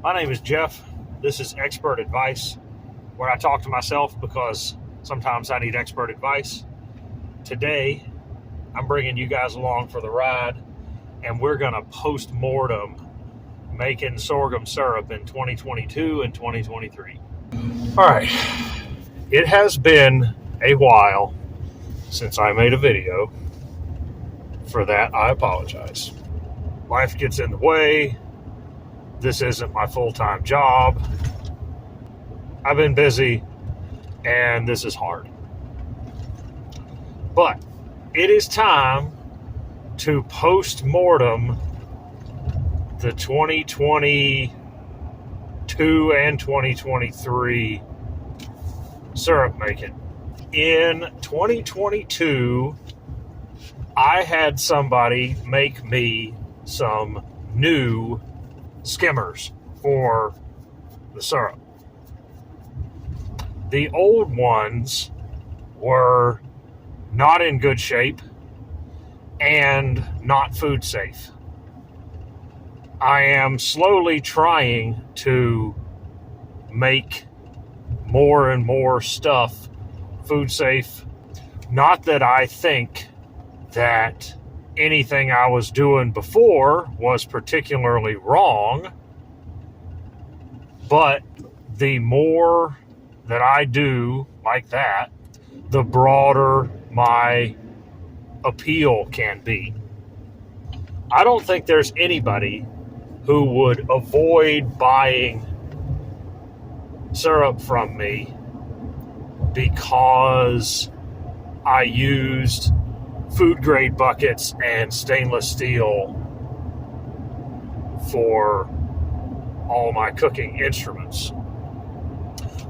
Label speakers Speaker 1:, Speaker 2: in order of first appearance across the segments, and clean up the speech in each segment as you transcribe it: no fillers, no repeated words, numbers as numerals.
Speaker 1: My name is Jeff. This is Expert Advice, where I talk to myself because sometimes I need expert advice. Today, I'm bringing you guys along for the ride, and we're going to post-mortem making sorghum syrup in 2022 and 2023. All right, it has been a while since I made a video. For that, I apologize. Life gets in the way. This isn't my full-time job. I've been busy, and this is hard. But it is time to post-mortem the 2022 and 2023 syrup making. In 2022, I had somebody make me some new skimmers for the syrup. The old ones were not in good shape and not food safe. I am slowly trying to make more and more stuff food safe. Not that I think that anything I was doing before was particularly wrong, but the more that I do like that, the broader my appeal can be. I don't think there's anybody who would avoid buying syrup from me because I used food grade buckets and stainless steel for all my cooking instruments.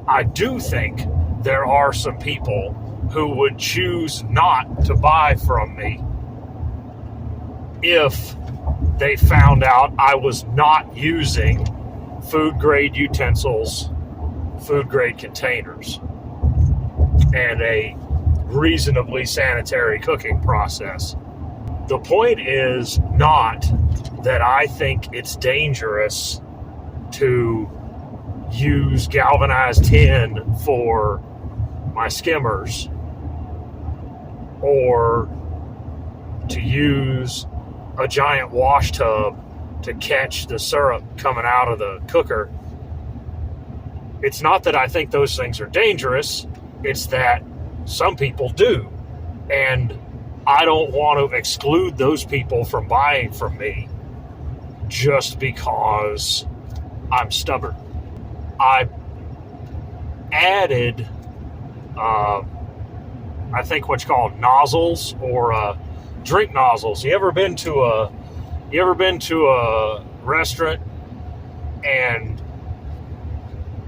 Speaker 1: I do think there are some people who would choose not to buy from me if they found out I was not using food grade utensils, food grade containers, and a reasonably sanitary cooking process. The point is not that I think it's dangerous to use galvanized tin for my skimmers or to use a giant wash tub to catch the syrup coming out of the cooker. It's not that I think those things are dangerous, it's that some people do, and I don't want to exclude those people from buying from me just because I'm stubborn. I added, I think what's called nozzles or drink nozzles. You ever been to a restaurant and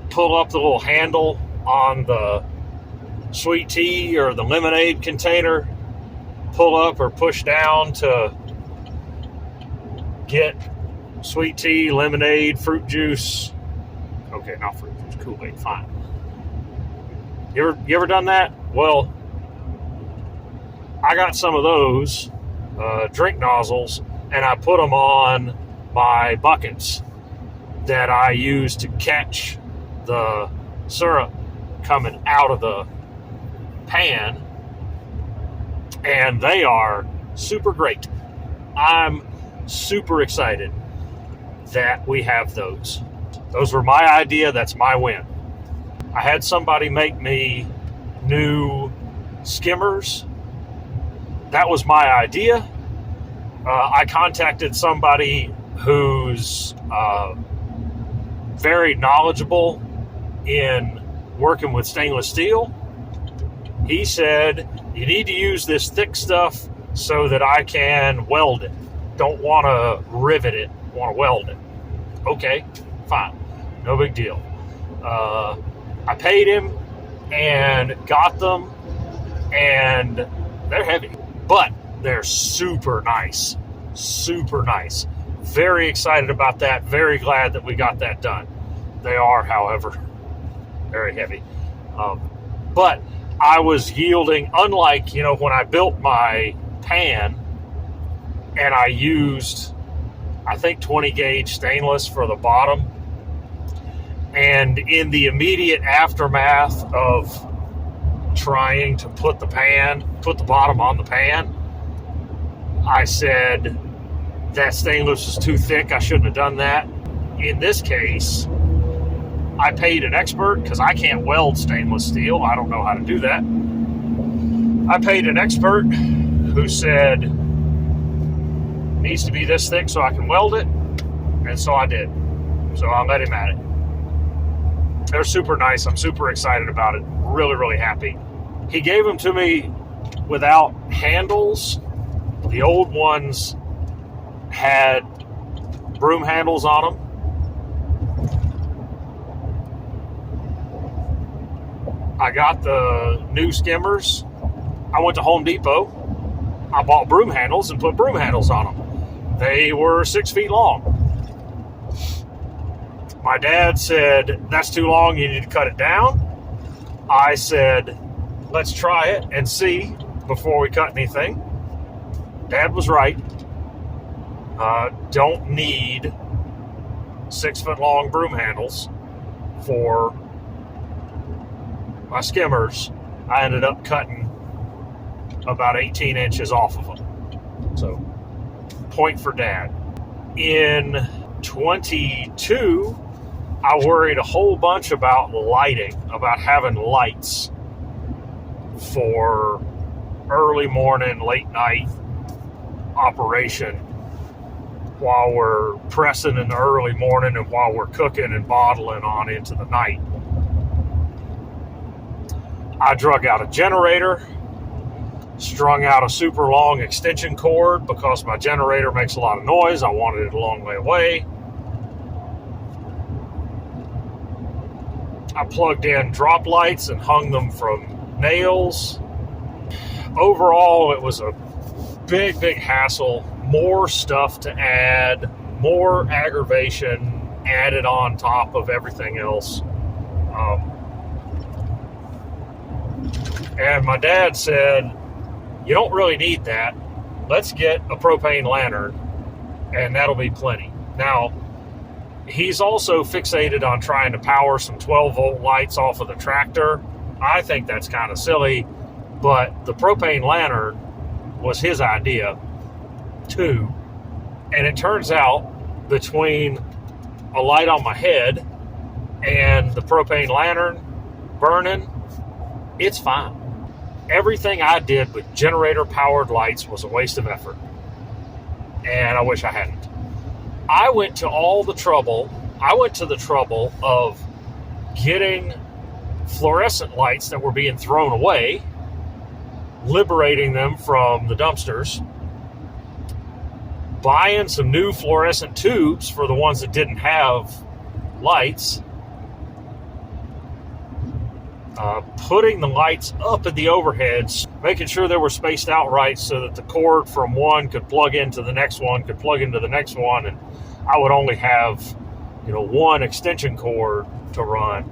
Speaker 1: pull up the little handle on the sweet tea or the lemonade container, pull up or push down to get sweet tea, lemonade, fruit juice? Okay, not fruit juice, Kool-Aid, fine. You ever done that? Well, I got some of those drink nozzles, and I put them on my buckets that I use to catch the syrup coming out of the pan, and they are super great. I'm super excited that we have those. Those were my idea. That's my win. I had somebody make me new skimmers. That was my idea. I contacted somebody who's very knowledgeable in working with stainless steel. He said, you need to use this thick stuff so that I can weld it. Don't want to rivet it, want to weld it. Okay, fine. No big deal. I paid him and got them, and they're heavy, but they're super nice. Super nice. Very excited about that. Very glad that we got that done. They are, however, very heavy. But I was yielding, unlike, when I built my pan and I used, I think, 20 gauge stainless for the bottom And in the immediate aftermath of trying to put the bottom on the pan, I said that stainless was too thick. I shouldn't have done that. In this case, I paid an expert because I can't weld stainless steel. I don't know how to do that. I paid an expert who said it needs to be this thick so I can weld it, and so I did. So I let him at it. They're super nice. I'm super excited about it. Really, really happy. He gave them to me without handles. The old ones had broom handles on them. I got the new skimmers. I went to Home Depot. I bought broom handles and put broom handles on them. They were 6 feet long. My dad said, that's too long, you need to cut it down. I said, let's try it and see before we cut anything. Dad was right. Don't need 6 foot long broom handles for my skimmers. I ended up cutting about 18 inches off of them. So, point for Dad. In 22, I worried a whole bunch about lighting, about having lights for early morning, late night operation while we're pressing in the early morning and while we're cooking and bottling on into the night. I drug out a generator, strung out a super long extension cord because my generator makes a lot of noise. I wanted it a long way away. I plugged in drop lights and hung them from nails. Overall, it was a big, big hassle. More stuff to add, more aggravation added on top of everything else. And my dad said, you don't really need that. Let's get a propane lantern, and that'll be plenty. Now, he's also fixated on trying to power some 12-volt lights off of the tractor. I think that's kind of silly, but the propane lantern was his idea, too. And it turns out, between a light on my head and the propane lantern burning, it's fine. Everything I did with generator-powered lights was a waste of effort. And I wish I hadn't. I went to the trouble of getting fluorescent lights that were being thrown away, liberating them from the dumpsters, buying some new fluorescent tubes for the ones that didn't have lights, putting the lights up in the overheads, making sure they were spaced out right so that the cord from one could plug into the next one, and I would only have, one extension cord to run.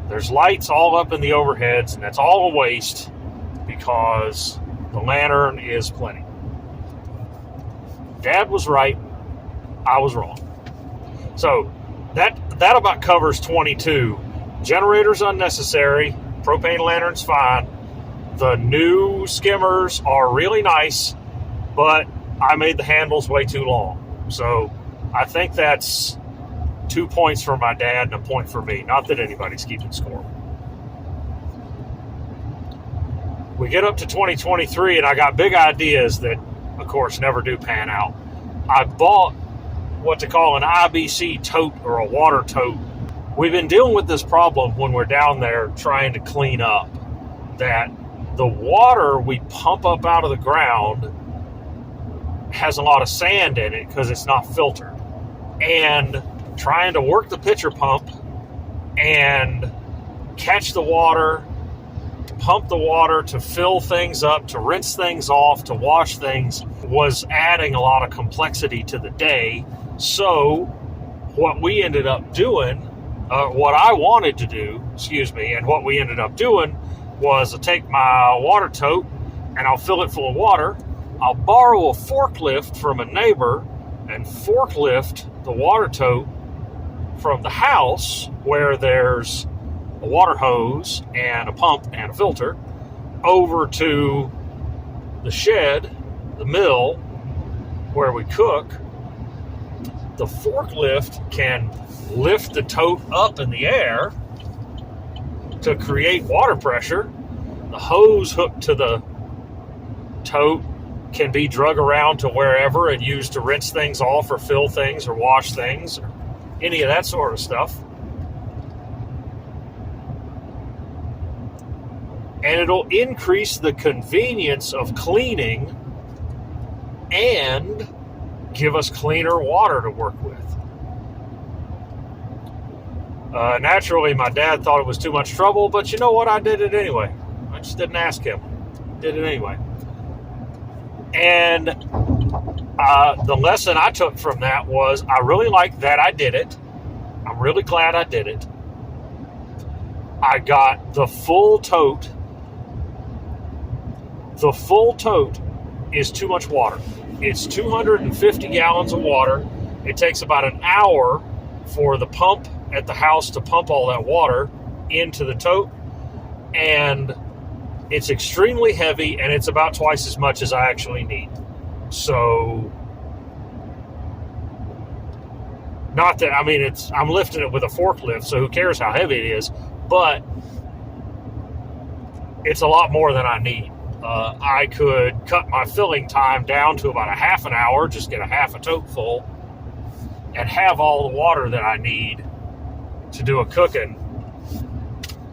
Speaker 1: There's lights all up in the overheads, and that's all a waste because the lantern is plenty. Dad was right. I was wrong. So that about covers 22. Generator's unnecessary. Propane lantern's fine. The new skimmers are really nice, but I made the handles way too long. So I think that's 2 points for my dad and a point for me. Not that anybody's keeping score. We get up to 2023, and I got big ideas that, of course, never do pan out. I bought what to call an IBC tote, or a water tote. We've been dealing with this problem when we're down there trying to clean up, that the water we pump up out of the ground has a lot of sand in it because it's not filtered. And trying to work the pitcher pump and catch the water, pump the water to fill things up, to rinse things off, to wash things, was adding a lot of complexity to the day. So what we ended up doing, what I wanted to do, and what we ended up doing was to take my water tote and I'll fill it full of water. I'll borrow a forklift from a neighbor and forklift the water tote from the house, where there's a water hose and a pump and a filter, over to the shed, the mill, where we cook. The forklift can lift the tote up in the air to create water pressure. The hose hooked to the tote can be drug around to wherever and used to rinse things off or fill things or wash things or any of that sort of stuff. And it'll increase the convenience of cleaning and give us cleaner water to work with. Naturally, my dad thought it was too much trouble, but you know what? I did it anyway. I just didn't ask him. Did it anyway. And the lesson I took from that was I really like that I did it. I'm really glad I did it. I got the full tote. The full tote is too much water. It's 250 gallons of water. It takes about an hour for the pump at the house to pump all that water into the tote. And it's extremely heavy, and it's about twice as much as I actually need. So, not that, I mean, I'm lifting it with a forklift, so who cares how heavy it is, but it's a lot more than I need. I could cut my filling time down to about a half an hour, just get a half a tote full, and have all the water that I need to do a cooking.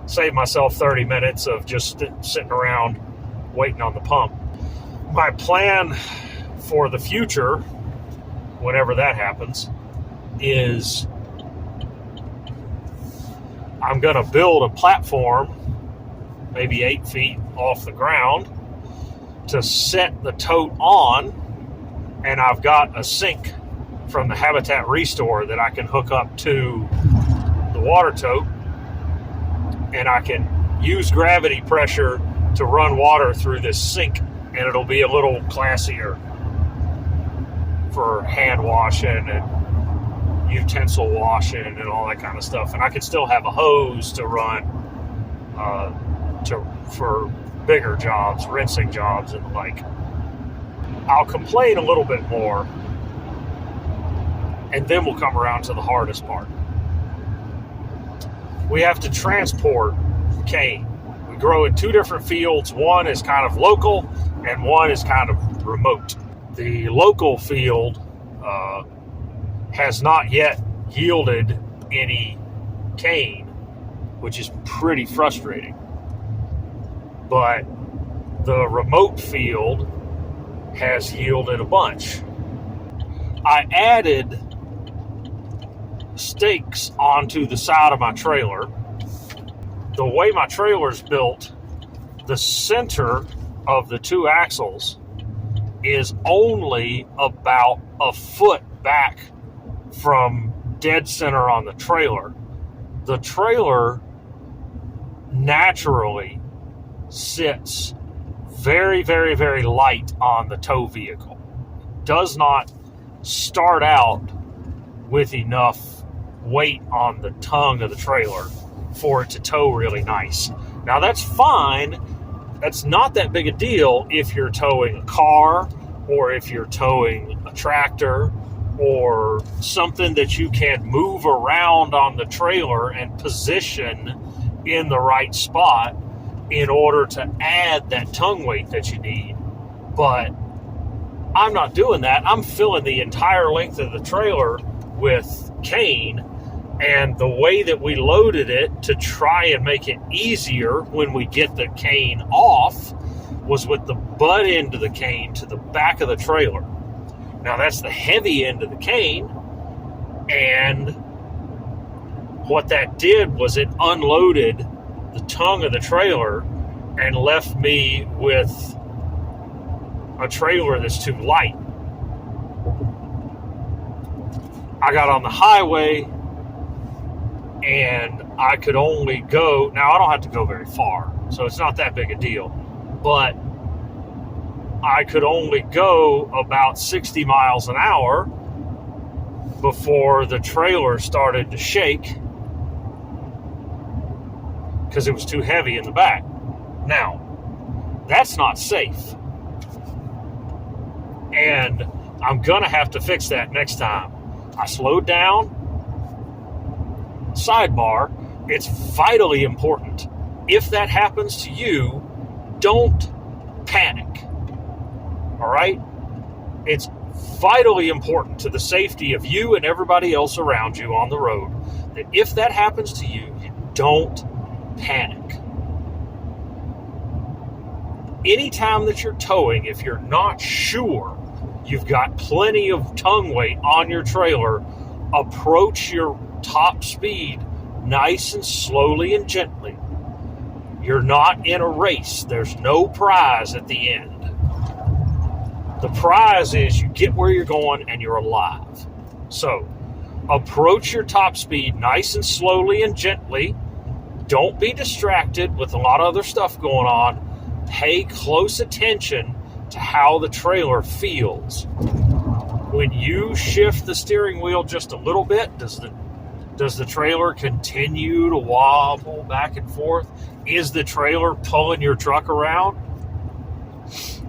Speaker 1: Save myself 30 minutes of just sitting around waiting on the pump. My plan for the future, whenever that happens, is I'm going to build a platform, maybe 8 feet off the ground, to set the tote on, and I've got a sink from the Habitat Restore that I can hook up to the water tote, and I can use gravity pressure to run water through this sink, and it'll be a little classier for hand washing and utensil washing and all that kind of stuff. And I can still have a hose to run for bigger jobs, rinsing jobs and the like. I'll complain a little bit more, and then we'll come around to the hardest part. We have to transport cane. We grow in 2 different fields. One is kind of local, and one is kind of remote. The local field has not yet yielded any cane, which is pretty frustrating. But the remote field has yielded a bunch. I added stakes onto the side of my trailer. The way my trailer's built, the center of the 2 axles is only about a foot back from dead center on the trailer. The trailer naturally sits very, very, very light on the tow vehicle. Does not start out with enough weight on the tongue of the trailer for it to tow really nice. Now that's fine. That's not that big a deal if you're towing a car or if you're towing a tractor or something that you can move around on the trailer and position in the right spot in order to add that tongue weight that you need. But I'm not doing that. I'm filling the entire length of the trailer with cane, and the way that we loaded it to try and make it easier when we get the cane off was with the butt end of the cane to the back of the trailer. Now that's the heavy end of the cane, and what that did was it unloaded the tongue of the trailer and left me with a trailer that's too light. I got on the highway and I could only go, now I don't have to go very far, so it's not that big a deal, but I could only go about 60 miles an hour before the trailer started to shake because it was too heavy in the back. Now, that's not safe. And I'm going to have to fix that next time. I slowed down. Sidebar, it's vitally important. If that happens to you, don't panic. All right? It's vitally important to the safety of you and everybody else around you on the road that if that happens to you, don't panic. Anytime that you're towing, if you're not sure you've got plenty of tongue weight on your trailer, approach your top speed nice and slowly and gently. You're not in a race. There's no prize at the end. The prize is you get where you're going and you're alive. So, approach your top speed nice and slowly and gently. Don't be distracted with a lot of other stuff going on. Pay close attention to how the trailer feels. When you shift the steering wheel just a little bit, does the trailer continue to wobble back and forth? Is the trailer pulling your truck around?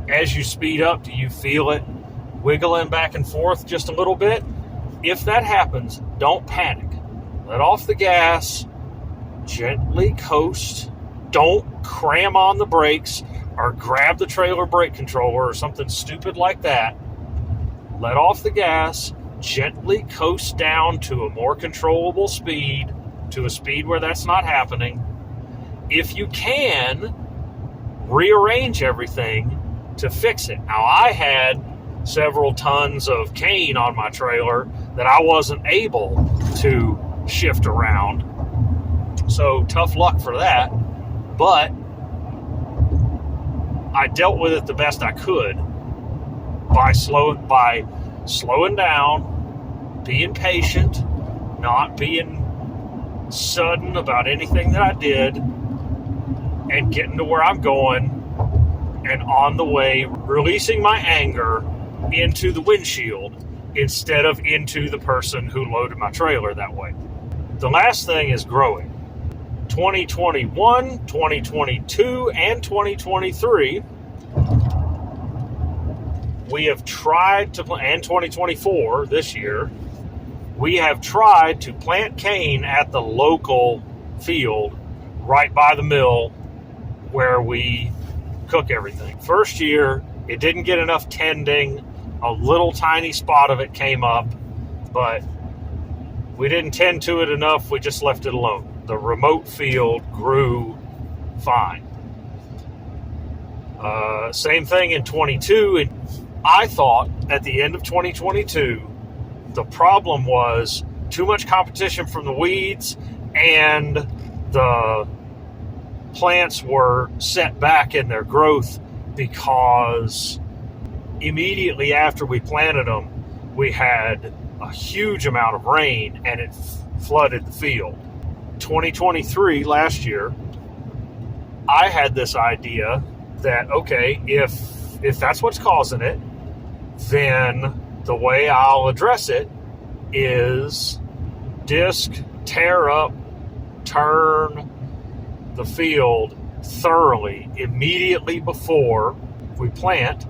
Speaker 1: As you speed up, do you feel it wiggling back and forth just a little bit? If that happens, don't panic. Let off the gas, gently coast. Don't cram on the brakes or grab the trailer brake controller or something stupid like that. Let off the gas, gently coast down to a more controllable speed, to a speed where that's not happening. If you can, rearrange everything to fix it. Now, I had several tons of cane on my trailer that I wasn't able to shift around. So tough luck for that. But I dealt with it the best I could by slowing down, being patient, not being sudden about anything that I did, and getting to where I'm going, and on the way, releasing my anger into the windshield instead of into the person who loaded my trailer that way. The last thing is growing. 2021, 2022, and 2023, we have tried to, and 2024 this year, we have tried to plant cane at the local field right by the mill where we cook everything. First year, it didn't get enough tending. A little tiny spot of it came up, but we didn't tend to it enough. We just left it alone. The remote field grew fine. Same thing in 22. And I thought at the end of 2022, the problem was too much competition from the weeds, and the plants were set back in their growth because immediately after we planted them, we had a huge amount of rain and it flooded the field. 2023, last year, I had this idea that, okay, if that's what's causing it, then the way I'll address it is disc, tear up, turn the field thoroughly immediately before we plant,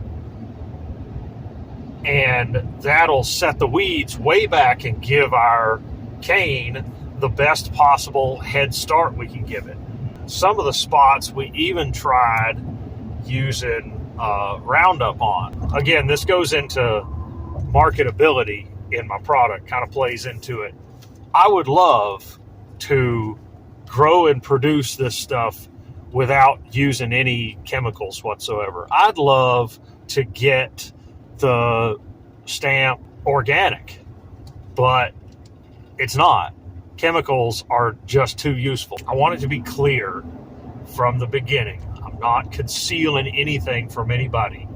Speaker 1: and that'll set the weeds way back and give our cane the best possible head start we can give it. Some of the spots we even tried using Roundup on. Again, this goes into marketability in my product, kind of plays into it. I would love to grow and produce this stuff without using any chemicals whatsoever. I'd love to get the stamp organic, but it's not. Chemicals are just too useful. I want it to be clear from the beginning. I'm not concealing anything from anybody.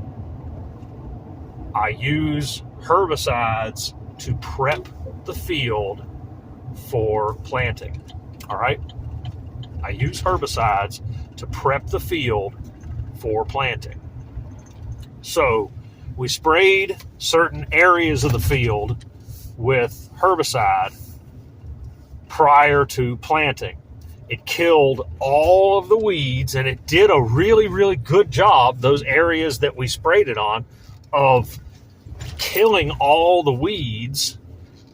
Speaker 1: I use herbicides to prep the field for planting. All right? I use herbicides to prep the field for planting. So we sprayed certain areas of the field with herbicide prior to planting. It killed all of the weeds, and it did a really, really good job, those areas that we sprayed it on, of killing all the weeds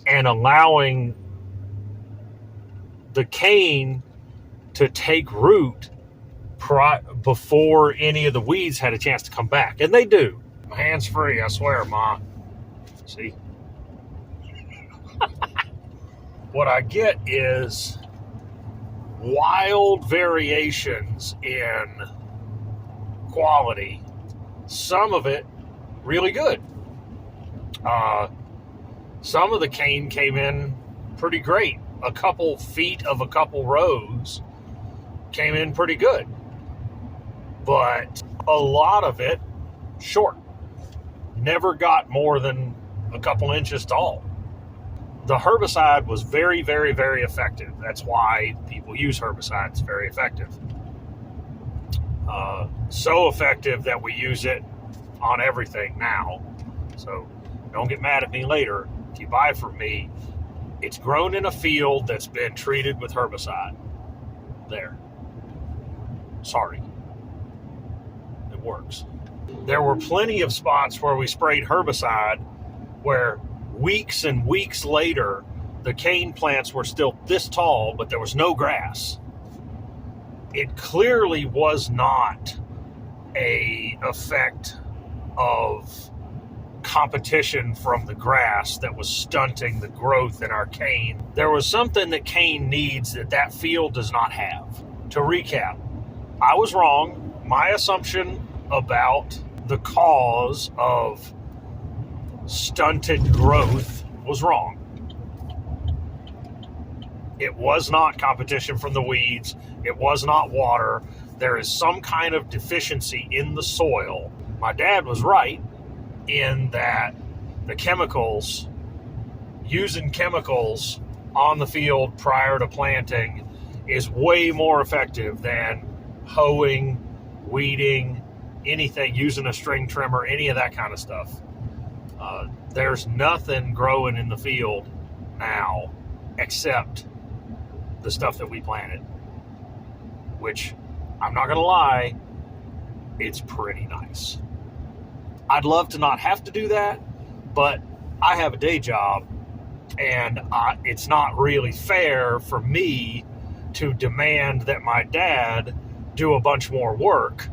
Speaker 1: and allowing the cane to take root before any of the weeds had a chance to come back. And they do. My hand's free, I swear, Ma. See? What I get is wild variations in quality. Some of it really good. Some of the cane came in pretty great. A couple feet of a couple rows came in pretty good. But a lot of it short. Never got more than a couple inches tall. The herbicide was very, very, very effective. That's why people use herbicides. Very effective. So effective that we use it on everything now. So don't get mad at me later. If you buy from me, it's grown in a field that's been treated with herbicide. There. Sorry. It works. There were plenty of spots where we sprayed herbicide where weeks and weeks later, the cane plants were still this tall, but there was no grass. It clearly was not an effect of competition from the grass that was stunting the growth in our cane. There was something that cane needs that field does not have. To recap, I was wrong. My assumption about the cause of stunted growth was wrong. It was not competition from the weeds. It was not water. There is some kind of deficiency in the soil. My dad was right in that the chemicals, using chemicals on the field prior to planting is way more effective than hoeing, weeding, anything, using a string trimmer, any of that kind of stuff. There's nothing growing in the field now except the stuff that we planted, which I'm not going to lie, it's pretty nice. I'd love to not have to do that, but I have a day job, and it's not really fair for me to demand that my dad do a bunch more work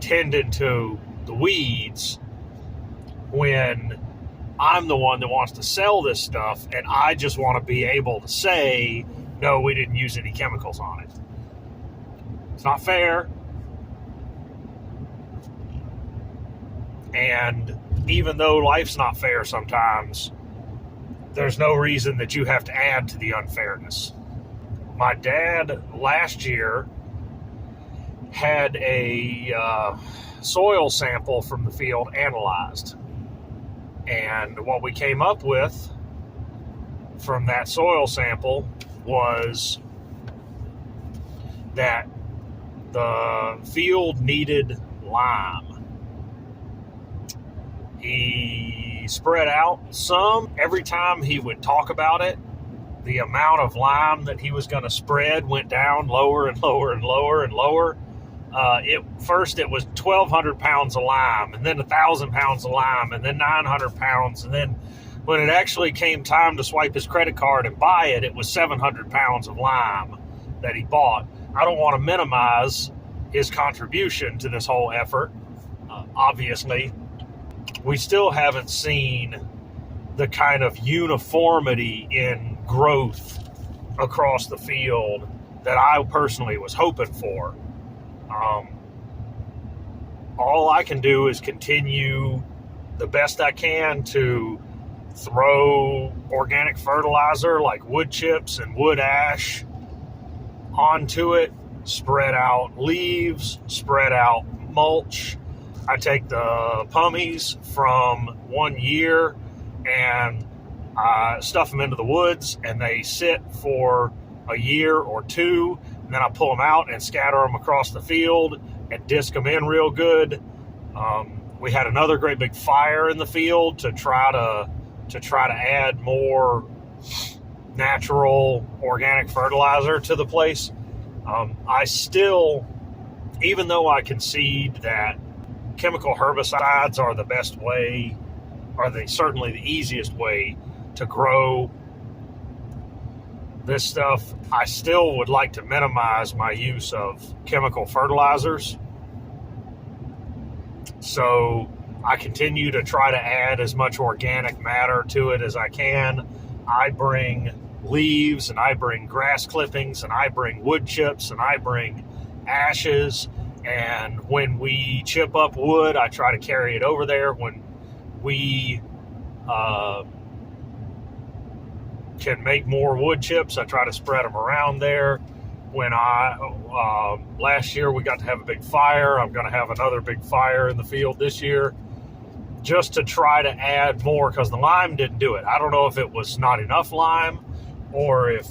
Speaker 1: tending to the weeds when I'm the one that wants to sell this stuff, and I just want to be able to say, no, we didn't use any chemicals on it. It's not fair. And even though life's not fair sometimes, there's no reason that you have to add to the unfairness. My dad last year had a soil sample from the field analyzed. And what we came up with from that soil sample was that the field needed lime. He spread out some. Every time he would talk about it, the amount of lime that he was going to spread went down lower and lower and lower and lower. First it was 1,200 pounds of lime, and then 1,000 pounds of lime, and then 900 pounds. And then when it actually came time to swipe his credit card and buy it, it was 700 pounds of lime that he bought. I don't want to minimize his contribution to this whole effort. Obviously, we still haven't seen the kind of uniformity in growth across the field that I personally was hoping for. All I can do is continue the best I can to throw organic fertilizer like wood chips and wood ash onto it, spread out leaves, spread out mulch. I take the pummies from 1 year and stuff them into the woods, and they sit for a year or two, and then I pull them out and scatter them across the field and disc them in real good. We had another great big fire in the field to try to to try to add more natural organic fertilizer to the place. I still, even though I concede that chemical herbicides are the best way, are they certainly the easiest way to grow this stuff, I still would like to minimize my use of chemical fertilizers. So I continue to try to add as much organic matter to it as I can. I bring leaves, and I bring grass clippings, and I bring wood chips, and I bring ashes. And when we chip up wood, I try to carry it over there. When we can make more wood chips, I try to spread them around there. When last year we got to have a big fire, I'm going to have another big fire in the field this year, just to try to add more, because the lime didn't do it. I don't know if it was not enough lime, or if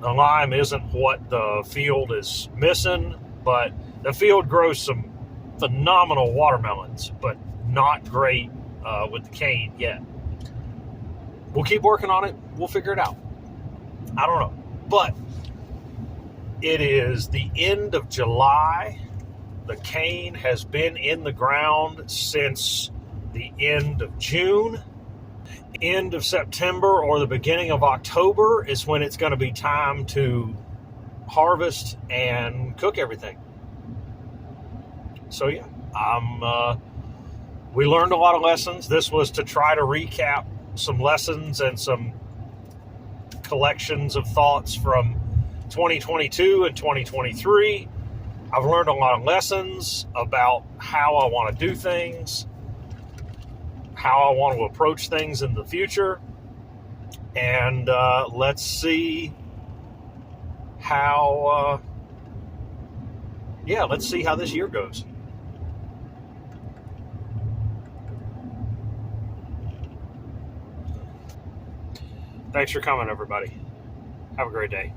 Speaker 1: the lime isn't what the field is missing, but the field grows some phenomenal watermelons, but not great with the cane yet. We'll keep working on it. We'll figure it out. I don't know. But it is the end of July. The cane has been in the ground since the end of June. End of September or the beginning of October is when it's going to be time to harvest and cook everything. So yeah, we learned a lot of lessons. This was to try to recap some lessons and some collections of thoughts from 2022 and 2023. I've learned a lot of lessons about how I want to do things, how I want to approach things in the future, and let's see how let's see how this year goes. Thanks for coming, everybody. Have a great day.